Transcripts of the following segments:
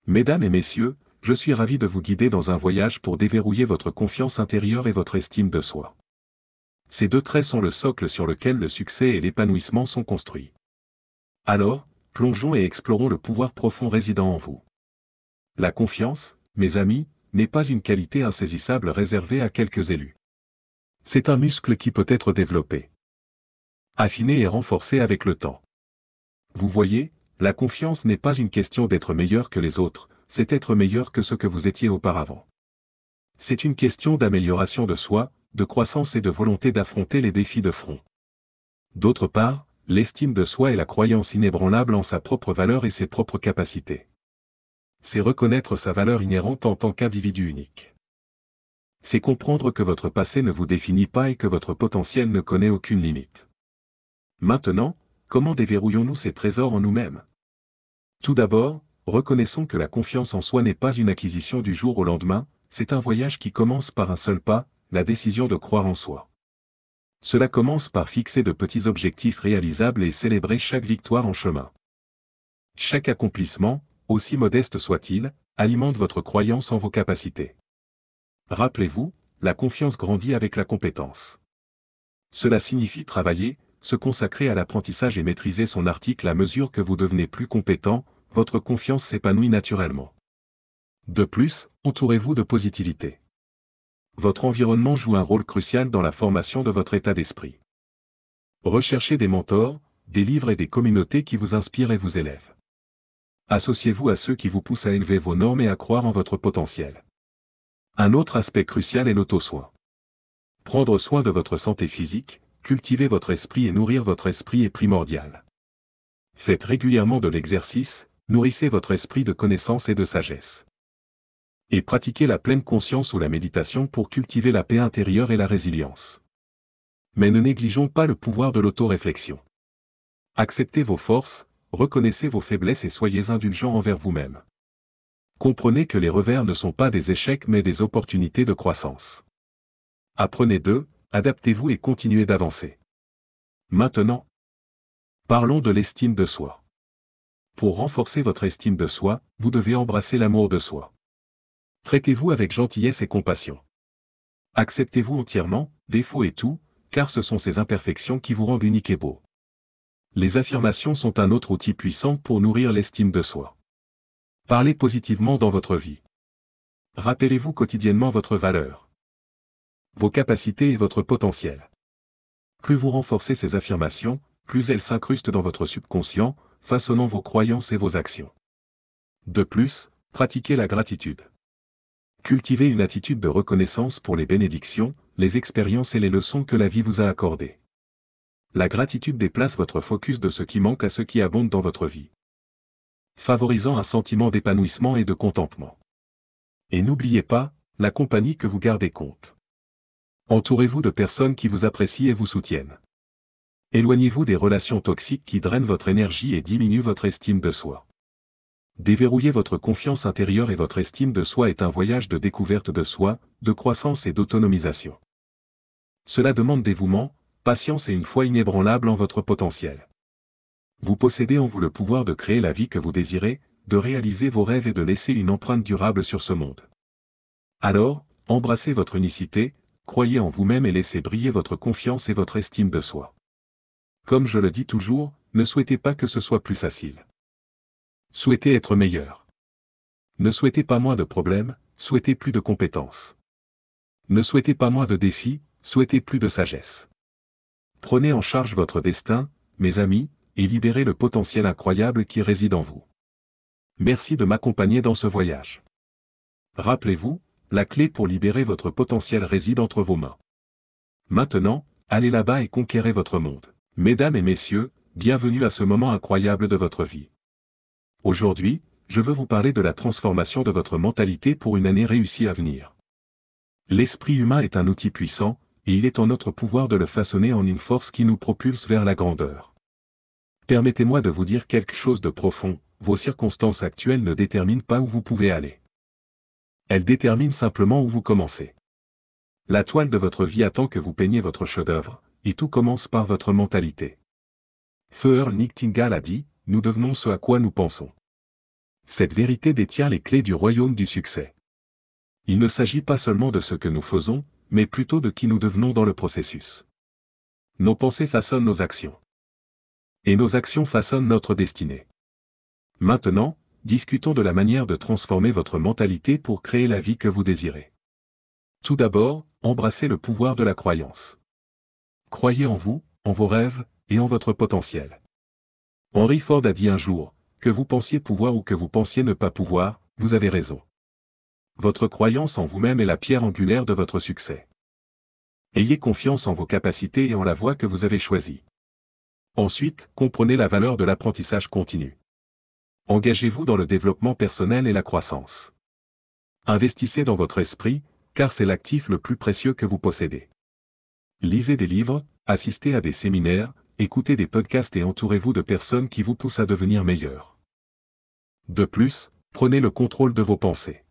Mesdames et messieurs, je suis ravi de vous guider dans un voyage pour déverrouiller votre confiance intérieure et votre estime de soi. Ces deux traits sont le socle sur lequel le succès et l'épanouissement sont construits. Alors, plongeons et explorons le pouvoir profond résidant en vous. La confiance, mes amis, n'est pas une qualité insaisissable réservée à quelques élus. C'est un muscle qui peut être développé, affiné et renforcé avec le temps. Vous voyez, la confiance n'est pas une question d'être meilleur que les autres, c'est être meilleur que ce que vous étiez auparavant. C'est une question d'amélioration de soi, de croissance et de volonté d'affronter les défis de front. D'autre part, l'estime de soi est la croyance inébranlable en sa propre valeur et ses propres capacités. C'est reconnaître sa valeur inhérente en tant qu'individu unique. C'est comprendre que votre passé ne vous définit pas et que votre potentiel ne connaît aucune limite. Maintenant, comment déverrouillons-nous ces trésors en nous-mêmes? Tout d'abord, reconnaissons que la confiance en soi n'est pas une acquisition du jour au lendemain, c'est un voyage qui commence par un seul pas, la décision de croire en soi. Cela commence par fixer de petits objectifs réalisables et célébrer chaque victoire en chemin. Chaque accomplissement, aussi modeste soit-il, alimente votre croyance en vos capacités. Rappelez-vous, la confiance grandit avec la compétence. Cela signifie travailler, se consacrer à l'apprentissage et maîtriser son article à mesure que vous devenez plus compétent, votre confiance s'épanouit naturellement. De plus, entourez-vous de positivité. Votre environnement joue un rôle crucial dans la formation de votre état d'esprit. Recherchez des mentors, des livres et des communautés qui vous inspirent et vous élèvent. Associez-vous à ceux qui vous poussent à élever vos normes et à croire en votre potentiel. Un autre aspect crucial est l'auto-soin. Prendre soin de votre santé physique, cultiver votre esprit et nourrir votre esprit est primordial. Faites régulièrement de l'exercice, nourrissez votre esprit de connaissance et de sagesse. Et pratiquez la pleine conscience ou la méditation pour cultiver la paix intérieure et la résilience. Mais ne négligeons pas le pouvoir de l'auto-réflexion. Acceptez vos forces, reconnaissez vos faiblesses et soyez indulgents envers vous-même. Comprenez que les revers ne sont pas des échecs mais des opportunités de croissance. Apprenez d'eux, adaptez-vous et continuez d'avancer. Maintenant, parlons de l'estime de soi. Pour renforcer votre estime de soi, vous devez embrasser l'amour de soi. Traitez-vous avec gentillesse et compassion. Acceptez-vous entièrement, défauts et tout, car ce sont ces imperfections qui vous rendent unique et beau. Les affirmations sont un autre outil puissant pour nourrir l'estime de soi. Parlez positivement dans votre vie. Rappelez-vous quotidiennement votre valeur, vos capacités et votre potentiel. Plus vous renforcez ces affirmations, plus elles s'incrustent dans votre subconscient, façonnant vos croyances et vos actions. De plus, pratiquez la gratitude. Cultivez une attitude de reconnaissance pour les bénédictions, les expériences et les leçons que la vie vous a accordées. La gratitude déplace votre focus de ce qui manque à ce qui abonde dans votre vie, favorisant un sentiment d'épanouissement et de contentement. Et n'oubliez pas, la compagnie que vous gardez compte. Entourez-vous de personnes qui vous apprécient et vous soutiennent. Éloignez-vous des relations toxiques qui drainent votre énergie et diminuent votre estime de soi. Déverrouiller votre confiance intérieure et votre estime de soi est un voyage de découverte de soi, de croissance et d'autonomisation. Cela demande dévouement, patience et une foi inébranlable en votre potentiel. Vous possédez en vous le pouvoir de créer la vie que vous désirez, de réaliser vos rêves et de laisser une empreinte durable sur ce monde. Alors, embrassez votre unicité, croyez en vous-même et laissez briller votre confiance et votre estime de soi. Comme je le dis toujours, ne souhaitez pas que ce soit plus facile. Souhaitez être meilleur. Ne souhaitez pas moins de problèmes, souhaitez plus de compétences. Ne souhaitez pas moins de défis, souhaitez plus de sagesse. Prenez en charge votre destin, mes amis, et libérez le potentiel incroyable qui réside en vous. Merci de m'accompagner dans ce voyage. Rappelez-vous, la clé pour libérer votre potentiel réside entre vos mains. Maintenant, allez là-bas et conquérez votre monde. Mesdames et messieurs, bienvenue à ce moment incroyable de votre vie. Aujourd'hui, je veux vous parler de la transformation de votre mentalité pour une année réussie à venir. L'esprit humain est un outil puissant, et il est en notre pouvoir de le façonner en une force qui nous propulse vers la grandeur. Permettez-moi de vous dire quelque chose de profond, vos circonstances actuelles ne déterminent pas où vous pouvez aller. Elles déterminent simplement où vous commencez. La toile de votre vie attend que vous peigniez votre chef-d'œuvre, et tout commence par votre mentalité. Florence Nightingale a dit, nous devenons ce à quoi nous pensons. Cette vérité détient les clés du royaume du succès. Il ne s'agit pas seulement de ce que nous faisons, mais plutôt de qui nous devenons dans le processus. Nos pensées façonnent nos actions. Et nos actions façonnent notre destinée. Maintenant, discutons de la manière de transformer votre mentalité pour créer la vie que vous désirez. Tout d'abord, embrassez le pouvoir de la croyance. Croyez en vous, en vos rêves, et en votre potentiel. Henry Ford a dit un jour, que vous pensiez pouvoir ou que vous pensiez ne pas pouvoir, vous avez raison. Votre croyance en vous-même est la pierre angulaire de votre succès. Ayez confiance en vos capacités et en la voie que vous avez choisie. Ensuite, comprenez la valeur de l'apprentissage continu. Engagez-vous dans le développement personnel et la croissance. Investissez dans votre esprit, car c'est l'actif le plus précieux que vous possédez. Lisez des livres, assistez à des séminaires, écoutez des podcasts et entourez-vous de personnes qui vous poussent à devenir meilleur. De plus, prenez le contrôle de vos pensées.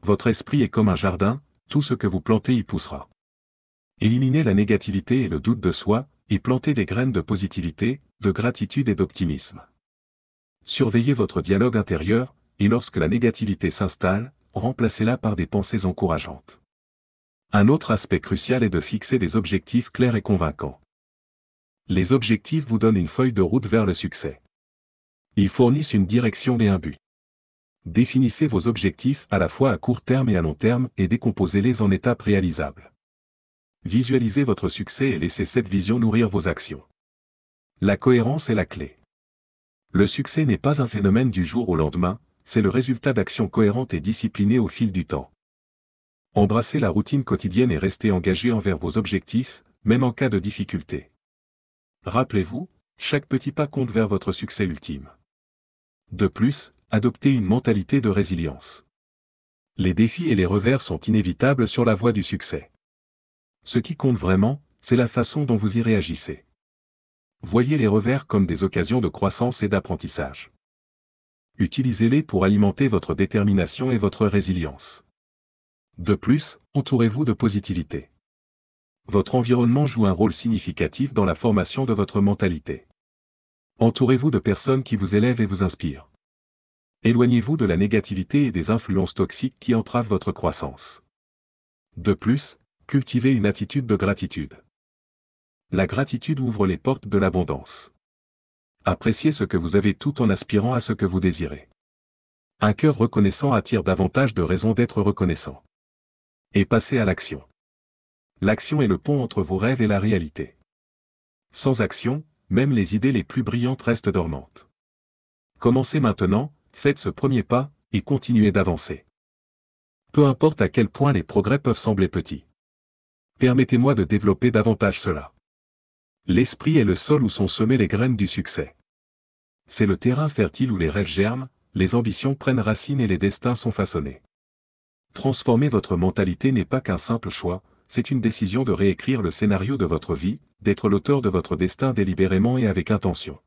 Votre esprit est comme un jardin, tout ce que vous plantez y poussera. Éliminez la négativité et le doute de soi, et plantez des graines de positivité, de gratitude et d'optimisme. Surveillez votre dialogue intérieur, et lorsque la négativité s'installe, remplacez-la par des pensées encourageantes. Un autre aspect crucial est de fixer des objectifs clairs et convaincants. Les objectifs vous donnent une feuille de route vers le succès. Ils fournissent une direction et un but. Définissez vos objectifs à la fois à court terme et à long terme et décomposez-les en étapes réalisables. Visualisez votre succès et laissez cette vision nourrir vos actions. La cohérence est la clé. Le succès n'est pas un phénomène du jour au lendemain, c'est le résultat d'actions cohérentes et disciplinées au fil du temps. Embrassez la routine quotidienne et restez engagé envers vos objectifs, même en cas de difficulté. Rappelez-vous, chaque petit pas compte vers votre succès ultime. De plus, adoptez une mentalité de résilience. Les défis et les revers sont inévitables sur la voie du succès. Ce qui compte vraiment, c'est la façon dont vous y réagissez. Voyez les revers comme des occasions de croissance et d'apprentissage. Utilisez-les pour alimenter votre détermination et votre résilience. De plus, entourez-vous de positivité. Votre environnement joue un rôle significatif dans la formation de votre mentalité. Entourez-vous de personnes qui vous élèvent et vous inspirent. Éloignez-vous de la négativité et des influences toxiques qui entravent votre croissance. De plus, cultivez une attitude de gratitude. La gratitude ouvre les portes de l'abondance. Appréciez ce que vous avez tout en aspirant à ce que vous désirez. Un cœur reconnaissant attire davantage de raisons d'être reconnaissant. Et passez à l'action. L'action est le pont entre vos rêves et la réalité. Sans action, même les idées les plus brillantes restent dormantes. Commencez maintenant, faites ce premier pas, et continuez d'avancer. Peu importe à quel point les progrès peuvent sembler petits. Permettez-moi de développer davantage cela. L'esprit est le sol où sont semées les graines du succès. C'est le terrain fertile où les rêves germent, les ambitions prennent racine et les destins sont façonnés. Transformer votre mentalité n'est pas qu'un simple choix, c'est une décision de réécrire le scénario de votre vie, d'être l'auteur de votre destin délibérément et avec intention.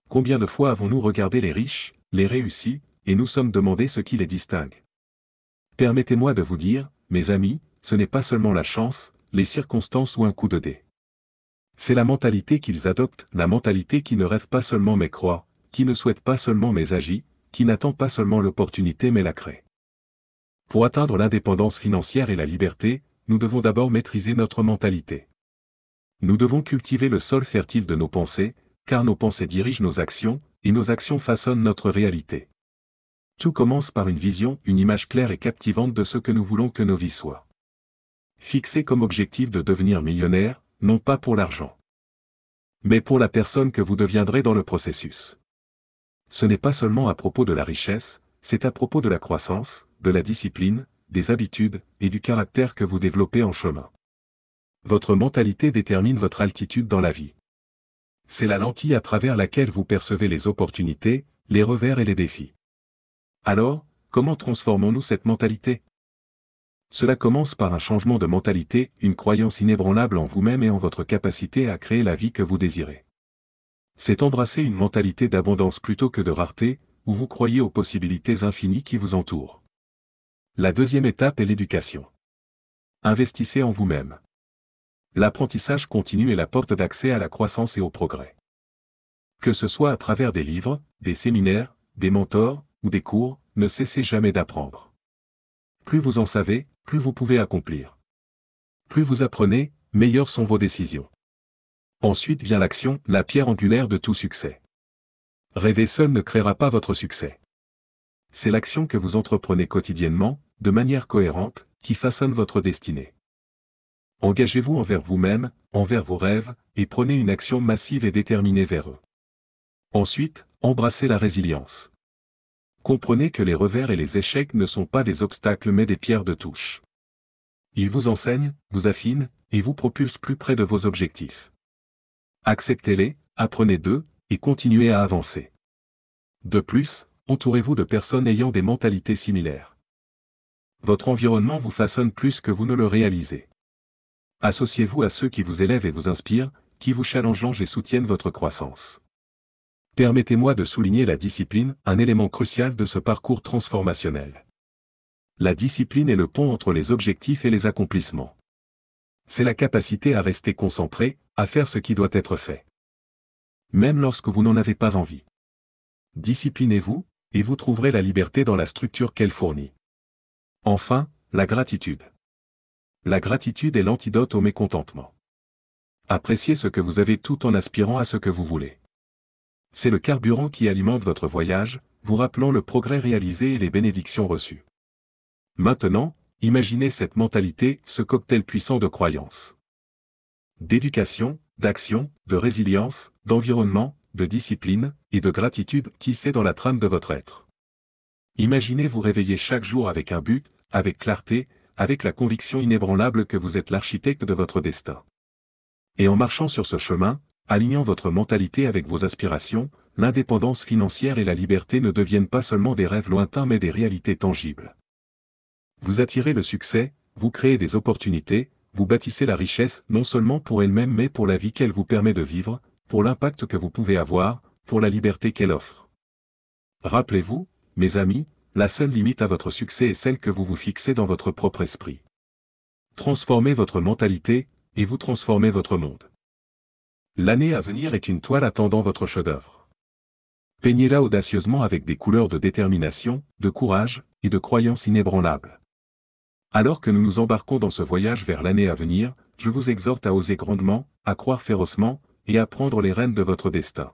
Combien de fois avons-nous regardé les riches, les réussis, et nous sommes demandé ce qui les distingue? Permettez-moi de vous dire, mes amis, ce n'est pas seulement la chance, les circonstances ou un coup de dé. C'est la mentalité qu'ils adoptent, la mentalité qui ne rêve pas seulement mais croit, qui ne souhaite pas seulement mais agit, qui n'attend pas seulement l'opportunité mais la crée. Pour atteindre l'indépendance financière et la liberté, nous devons d'abord maîtriser notre mentalité. Nous devons cultiver le sol fertile de nos pensées, car nos pensées dirigent nos actions, et nos actions façonnent notre réalité. Tout commence par une vision, une image claire et captivante de ce que nous voulons que nos vies soient. Fixez comme objectif de devenir millionnaire, non pas pour l'argent, mais pour la personne que vous deviendrez dans le processus. Ce n'est pas seulement à propos de la richesse, c'est à propos de la croissance, de la discipline, des habitudes, et du caractère que vous développez en chemin. Votre mentalité détermine votre altitude dans la vie. C'est la lentille à travers laquelle vous percevez les opportunités, les revers et les défis. Alors, comment transformons-nous cette mentalité? Cela commence par un changement de mentalité, une croyance inébranlable en vous-même et en votre capacité à créer la vie que vous désirez. C'est embrasser une mentalité d'abondance plutôt que de rareté, où vous croyez aux possibilités infinies qui vous entourent. La deuxième étape est l'éducation. Investissez en vous-même. L'apprentissage continu est la porte d'accès à la croissance et au progrès. Que ce soit à travers des livres, des séminaires, des mentors, ou des cours, ne cessez jamais d'apprendre. Plus vous en savez, plus vous pouvez accomplir. Plus vous apprenez, meilleures sont vos décisions. Ensuite vient l'action, la pierre angulaire de tout succès. Rêver seul ne créera pas votre succès. C'est l'action que vous entreprenez quotidiennement, de manière cohérente, qui façonne votre destinée. Engagez-vous envers vous-même, envers vos rêves, et prenez une action massive et déterminée vers eux. Ensuite, embrassez la résilience. Comprenez que les revers et les échecs ne sont pas des obstacles mais des pierres de touche. Ils vous enseignent, vous affinent, et vous propulsent plus près de vos objectifs. Acceptez-les, apprenez d'eux, et continuez à avancer. De plus, entourez-vous de personnes ayant des mentalités similaires. Votre environnement vous façonne plus que vous ne le réalisez. Associez-vous à ceux qui vous élèvent et vous inspirent, qui vous challengent et soutiennent votre croissance. Permettez-moi de souligner la discipline, un élément crucial de ce parcours transformationnel. La discipline est le pont entre les objectifs et les accomplissements. C'est la capacité à rester concentré, à faire ce qui doit être fait. Même lorsque vous n'en avez pas envie. Disciplinez-vous, et vous trouverez la liberté dans la structure qu'elle fournit. Enfin, la gratitude. La gratitude est l'antidote au mécontentement. Appréciez ce que vous avez tout en aspirant à ce que vous voulez. C'est le carburant qui alimente votre voyage, vous rappelant le progrès réalisé et les bénédictions reçues. Maintenant, imaginez cette mentalité, ce cocktail puissant de croyances. D'éducation, d'action, de résilience, d'environnement, de discipline, et de gratitude tissés dans la trame de votre être. Imaginez vous réveiller chaque jour avec un but, avec clarté, avec la conviction inébranlable que vous êtes l'architecte de votre destin. Et en marchant sur ce chemin, alignant votre mentalité avec vos aspirations, l'indépendance financière et la liberté ne deviennent pas seulement des rêves lointains mais des réalités tangibles. Vous attirez le succès, vous créez des opportunités, vous bâtissez la richesse non seulement pour elle-même mais pour la vie qu'elle vous permet de vivre, pour l'impact que vous pouvez avoir, pour la liberté qu'elle offre. Rappelez-vous, mes amis, la seule limite à votre succès est celle que vous vous fixez dans votre propre esprit. Transformez votre mentalité, et vous transformez votre monde. L'année à venir est une toile attendant votre chef-d'œuvre. Peignez-la audacieusement avec des couleurs de détermination, de courage, et de croyance inébranlable. Alors que nous nous embarquons dans ce voyage vers l'année à venir, je vous exhorte à oser grandement, à croire férocement, et à prendre les rênes de votre destin.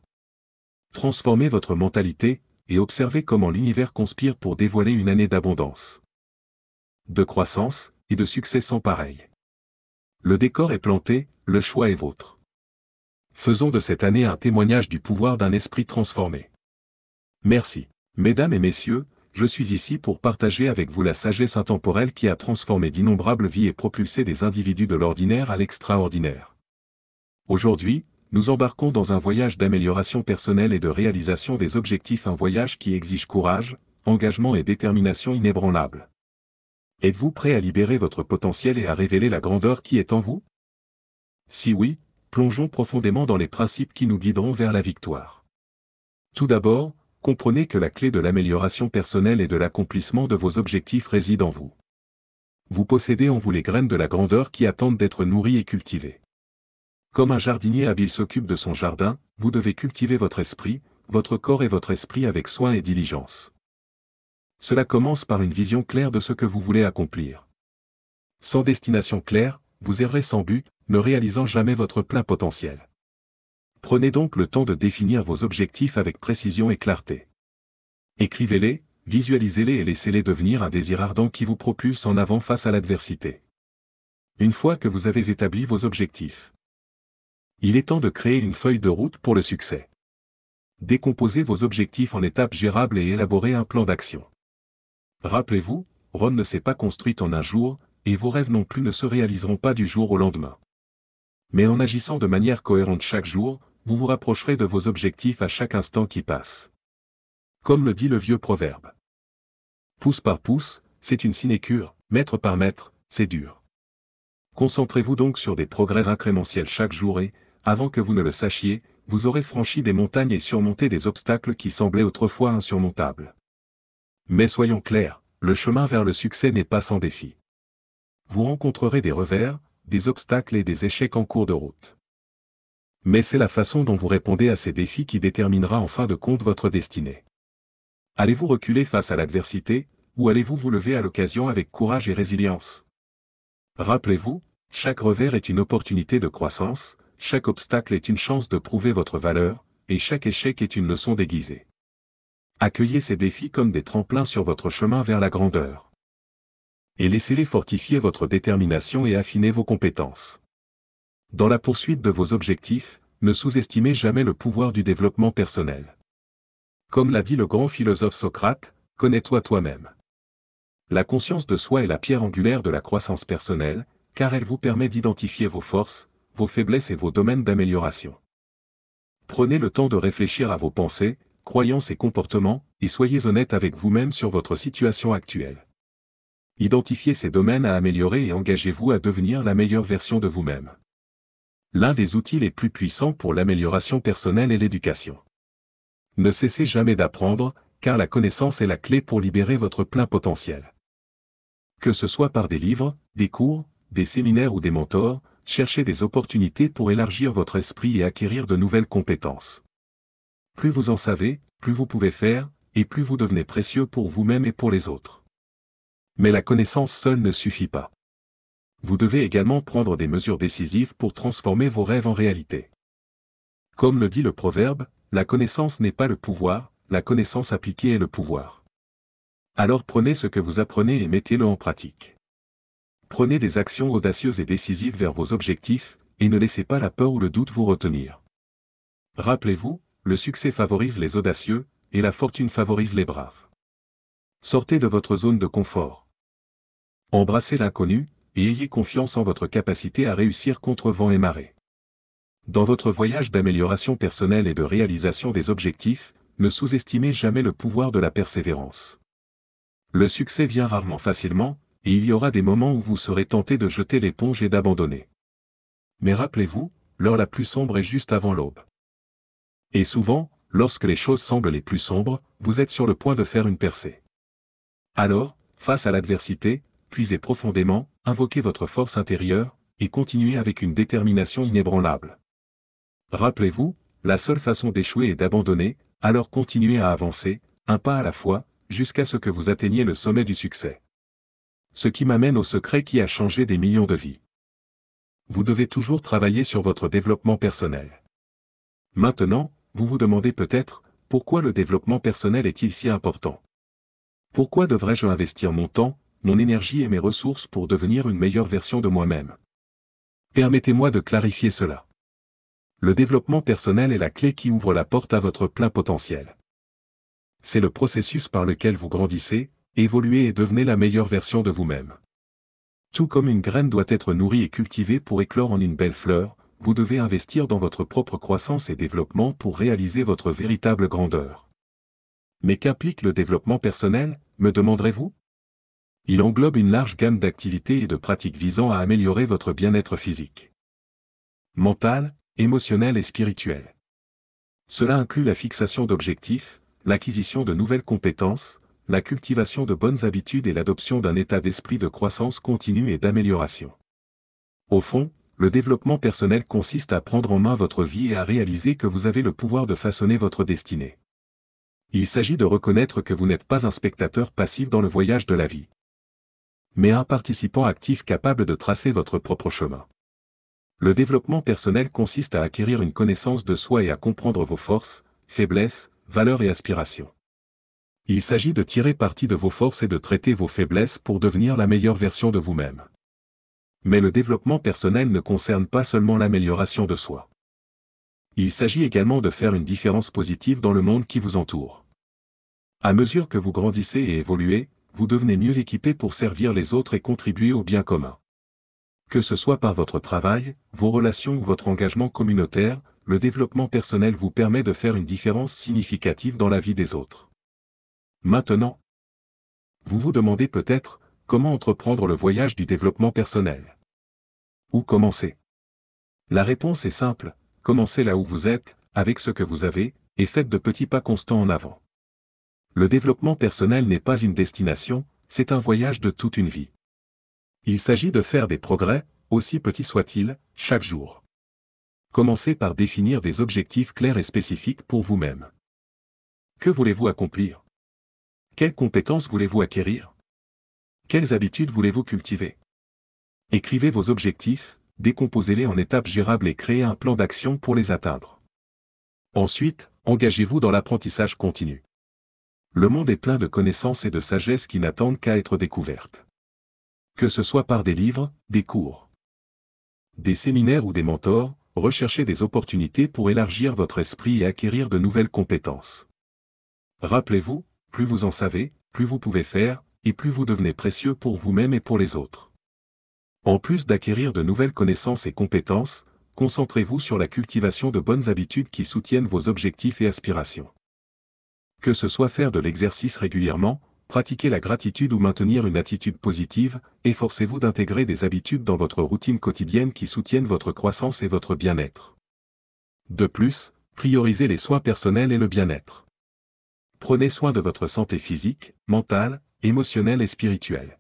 Transformez votre mentalité, et observez comment l'univers conspire pour dévoiler une année d'abondance, de croissance, et de succès sans pareil. Le décor est planté, le choix est vôtre. Faisons de cette année un témoignage du pouvoir d'un esprit transformé. Merci. Mesdames et messieurs, je suis ici pour partager avec vous la sagesse intemporelle qui a transformé d'innombrables vies et propulsé des individus de l'ordinaire à l'extraordinaire. Aujourd'hui, nous embarquons dans un voyage d'amélioration personnelle et de réalisation des objectifs, un voyage qui exige courage, engagement et détermination inébranlables. Êtes-vous prêt à libérer votre potentiel et à révéler la grandeur qui est en vous? Si oui, plongeons profondément dans les principes qui nous guideront vers la victoire. Tout d'abord, comprenez que la clé de l'amélioration personnelle et de l'accomplissement de vos objectifs réside en vous. Vous possédez en vous les graines de la grandeur qui attendent d'être nourries et cultivées. Comme un jardinier habile s'occupe de son jardin, vous devez cultiver votre esprit, votre corps et votre esprit avec soin et diligence. Cela commence par une vision claire de ce que vous voulez accomplir. Sans destination claire, vous errez sans but, ne réalisant jamais votre plein potentiel. Prenez donc le temps de définir vos objectifs avec précision et clarté. Écrivez-les, visualisez-les et laissez-les devenir un désir ardent qui vous propulse en avant face à l'adversité. Une fois que vous avez établi vos objectifs, il est temps de créer une feuille de route pour le succès. Décomposez vos objectifs en étapes gérables et élaborez un plan d'action. Rappelez-vous, Rome ne s'est pas construite en un jour, et vos rêves non plus ne se réaliseront pas du jour au lendemain. Mais en agissant de manière cohérente chaque jour, vous vous rapprocherez de vos objectifs à chaque instant qui passe. Comme le dit le vieux proverbe. Pouce par pouce, c'est une sinécure, mètre par mètre, c'est dur. Concentrez-vous donc sur des progrès incrémentiels chaque jour et, avant que vous ne le sachiez, vous aurez franchi des montagnes et surmonté des obstacles qui semblaient autrefois insurmontables. Mais soyons clairs, le chemin vers le succès n'est pas sans défi. Vous rencontrerez des revers, des obstacles et des échecs en cours de route. Mais c'est la façon dont vous répondez à ces défis qui déterminera en fin de compte votre destinée. Allez-vous reculer face à l'adversité, ou allez-vous vous lever à l'occasion avec courage et résilience? Rappelez-vous, chaque revers est une opportunité de croissance, chaque obstacle est une chance de prouver votre valeur, et chaque échec est une leçon déguisée. Accueillez ces défis comme des tremplins sur votre chemin vers la grandeur. Et laissez-les fortifier votre détermination et affiner vos compétences. Dans la poursuite de vos objectifs, ne sous-estimez jamais le pouvoir du développement personnel. Comme l'a dit le grand philosophe Socrate, connais-toi toi-même. La conscience de soi est la pierre angulaire de la croissance personnelle, car elle vous permet d'identifier vos forces, vos faiblesses et vos domaines d'amélioration. Prenez le temps de réfléchir à vos pensées, croyances et comportements, et soyez honnête avec vous-même sur votre situation actuelle. Identifiez ces domaines à améliorer et engagez-vous à devenir la meilleure version de vous-même. L'un des outils les plus puissants pour l'amélioration personnelle est l'éducation. Ne cessez jamais d'apprendre, car la connaissance est la clé pour libérer votre plein potentiel. Que ce soit par des livres, des cours, des séminaires ou des mentors, cherchez des opportunités pour élargir votre esprit et acquérir de nouvelles compétences. Plus vous en savez, plus vous pouvez faire, et plus vous devenez précieux pour vous-même et pour les autres. Mais la connaissance seule ne suffit pas. Vous devez également prendre des mesures décisives pour transformer vos rêves en réalité. Comme le dit le proverbe, la connaissance n'est pas le pouvoir, la connaissance appliquée est le pouvoir. Alors prenez ce que vous apprenez et mettez-le en pratique. Prenez des actions audacieuses et décisives vers vos objectifs, et ne laissez pas la peur ou le doute vous retenir. Rappelez-vous, le succès favorise les audacieux, et la fortune favorise les braves. Sortez de votre zone de confort. Embrassez l'inconnu, et ayez confiance en votre capacité à réussir contre vent et marée. Dans votre voyage d'amélioration personnelle et de réalisation des objectifs, ne sous-estimez jamais le pouvoir de la persévérance. Le succès vient rarement facilement, et il y aura des moments où vous serez tenté de jeter l'éponge et d'abandonner. Mais rappelez-vous, l'heure la plus sombre est juste avant l'aube. Et souvent, lorsque les choses semblent les plus sombres, vous êtes sur le point de faire une percée. Alors, face à l'adversité, puisez profondément, invoquez votre force intérieure, et continuez avec une détermination inébranlable. Rappelez-vous, la seule façon d'échouer est d'abandonner, alors continuez à avancer, un pas à la fois, jusqu'à ce que vous atteigniez le sommet du succès. Ce qui m'amène au secret qui a changé des millions de vies. Vous devez toujours travailler sur votre développement personnel. Maintenant, vous vous demandez peut-être, pourquoi le développement personnel est-il si important? Pourquoi devrais-je investir mon temps, mon énergie et mes ressources pour devenir une meilleure version de moi-même? Permettez-moi de clarifier cela. Le développement personnel est la clé qui ouvre la porte à votre plein potentiel. C'est le processus par lequel vous grandissez, évoluez et devenez la meilleure version de vous-même. Tout comme une graine doit être nourrie et cultivée pour éclore en une belle fleur, vous devez investir dans votre propre croissance et développement pour réaliser votre véritable grandeur. Mais qu'implique le développement personnel, me demanderez-vous? Il englobe une large gamme d'activités et de pratiques visant à améliorer votre bien-être physique, mental, émotionnel et spirituel. Cela inclut la fixation d'objectifs, l'acquisition de nouvelles compétences, la cultivation de bonnes habitudes et l'adoption d'un état d'esprit de croissance continue et d'amélioration. Au fond, le développement personnel consiste à prendre en main votre vie et à réaliser que vous avez le pouvoir de façonner votre destinée. Il s'agit de reconnaître que vous n'êtes pas un spectateur passif dans le voyage de la vie, mais un participant actif capable de tracer votre propre chemin. Le développement personnel consiste à acquérir une connaissance de soi et à comprendre vos forces, faiblesses, valeurs et aspirations. Il s'agit de tirer parti de vos forces et de traiter vos faiblesses pour devenir la meilleure version de vous-même. Mais le développement personnel ne concerne pas seulement l'amélioration de soi. Il s'agit également de faire une différence positive dans le monde qui vous entoure. À mesure que vous grandissez et évoluez, vous devenez mieux équipé pour servir les autres et contribuer au bien commun. Que ce soit par votre travail, vos relations ou votre engagement communautaire, le développement personnel vous permet de faire une différence significative dans la vie des autres. Maintenant, vous vous demandez peut-être, comment entreprendre le voyage du développement personnel? Où commencer? La réponse est simple, commencez là où vous êtes, avec ce que vous avez, et faites de petits pas constants en avant. Le développement personnel n'est pas une destination, c'est un voyage de toute une vie. Il s'agit de faire des progrès, aussi petits soient-ils, chaque jour. Commencez par définir des objectifs clairs et spécifiques pour vous-même. Que voulez-vous accomplir? Quelles compétences voulez-vous acquérir? Quelles habitudes voulez-vous cultiver? Écrivez vos objectifs, décomposez-les en étapes gérables et créez un plan d'action pour les atteindre. Ensuite, engagez-vous dans l'apprentissage continu. Le monde est plein de connaissances et de sagesse qui n'attendent qu'à être découvertes. Que ce soit par des livres, des cours, des séminaires ou des mentors, recherchez des opportunités pour élargir votre esprit et acquérir de nouvelles compétences. Rappelez-vous, plus vous en savez, plus vous pouvez faire, et plus vous devenez précieux pour vous-même et pour les autres. En plus d'acquérir de nouvelles connaissances et compétences, concentrez-vous sur la cultivation de bonnes habitudes qui soutiennent vos objectifs et aspirations. Que ce soit faire de l'exercice régulièrement, pratiquer la gratitude ou maintenir une attitude positive, efforcez-vous d'intégrer des habitudes dans votre routine quotidienne qui soutiennent votre croissance et votre bien-être. De plus, priorisez les soins personnels et le bien-être. Prenez soin de votre santé physique, mentale, émotionnelle et spirituelle.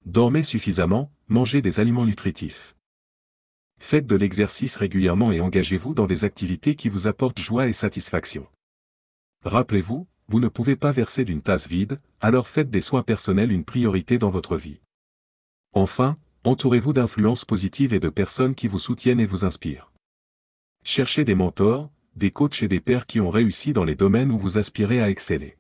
Dormez suffisamment, mangez des aliments nutritifs. Faites de l'exercice régulièrement et engagez-vous dans des activités qui vous apportent joie et satisfaction. Rappelez-vous, vous ne pouvez pas verser d'une tasse vide, alors faites des soins personnels une priorité dans votre vie. Enfin, entourez-vous d'influences positives et de personnes qui vous soutiennent et vous inspirent. Cherchez des mentors, des coachs et des pairs qui ont réussi dans les domaines où vous aspirez à exceller.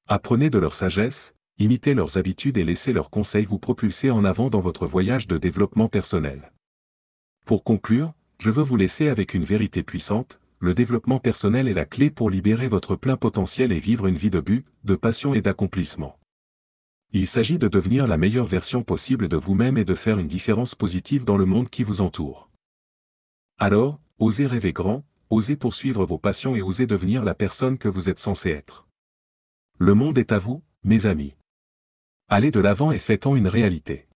Apprenez de leur sagesse, imitez leurs habitudes et laissez leurs conseils vous propulser en avant dans votre voyage de développement personnel. Pour conclure, je veux vous laisser avec une vérité puissante. Le développement personnel est la clé pour libérer votre plein potentiel et vivre une vie de but, de passion et d'accomplissement. Il s'agit de devenir la meilleure version possible de vous-même et de faire une différence positive dans le monde qui vous entoure. Alors, osez rêver grand, osez poursuivre vos passions et osez devenir la personne que vous êtes censé être. Le monde est à vous, mes amis. Allez de l'avant et faites-en une réalité.